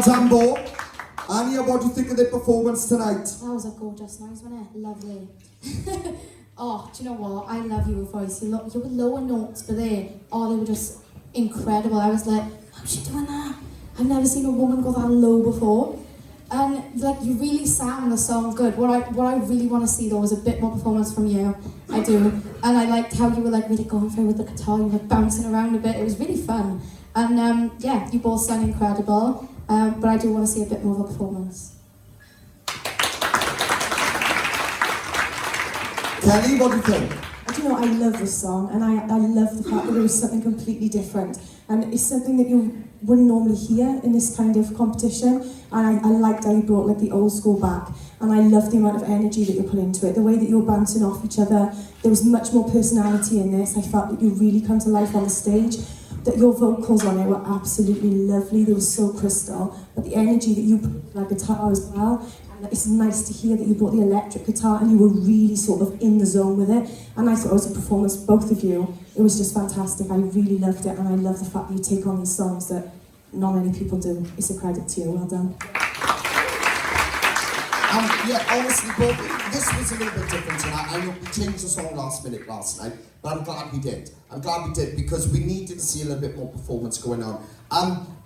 Well done, Bo. Anya, what do you think of the performance tonight? That was a gorgeous noise, wasn't it? Lovely. Oh, do you know what? I love your voice. You were lower notes, but they were just incredible. I was like, how's she doing that? I've never seen a woman go that low before. And like, you really sang the song good. What I really want to see though is a bit more performance from you. I do. And I liked how you were like really going for it with the guitar. You were bouncing around a bit. It was really fun. And yeah, you both sang incredible. But I do want to see a bit more of a performance. Kelly, what do you think? Do you know, I love this song, and I love the fact that it was something completely different. And it's something that you wouldn't normally hear in this kind of competition. And I liked how you brought like the old school back. And I love the amount of energy that you put into it, the way that you were bouncing off each other. There was much more personality in this. I felt that you really come to life on the stage. That your vocals on it were absolutely lovely. They were so crystal. But the energy that you put into that guitar as well. It's nice to hear that you brought the electric guitar and you were really sort of in the zone with it. And I thought it was a performance, both of you. It was just fantastic. I really loved it, and I love the fact that you take on these songs that not many people do. It's a credit to you. Well done. Yeah, honestly, Bob, this was a little bit different tonight. I know we changed the song last minute last night, but I'm glad we did. I'm glad we did because we needed to see a little bit more performance going on.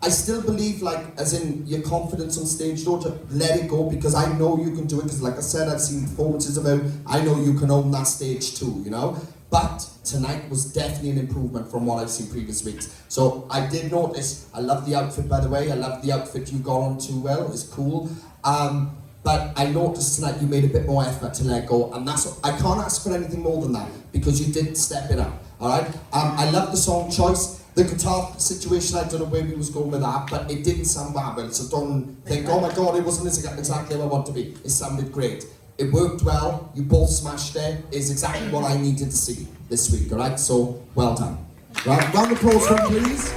I still believe, like, as in your confidence on stage, though, to let it go, because I know you can do it, because like I said, I've seen performances of it, I know you can own that stage too, you know? But tonight was definitely an improvement from what I've seen previous weeks. So I did notice, I love the outfit, by the way, I love the outfit you got on too well, it's cool. But I noticed tonight you made a bit more effort to let go, and that's, I can't ask for anything more than that, because you did step it up, alright? I love the song choice. The guitar situation, I don't know where we was going with that, but it didn't sound bad, well, so don't think, oh my god, it wasn't exactly what I want to be. It sounded great. It worked well, you both smashed it, it's exactly what I needed to see this week, alright? So, well done. Right, round of applause for him, please.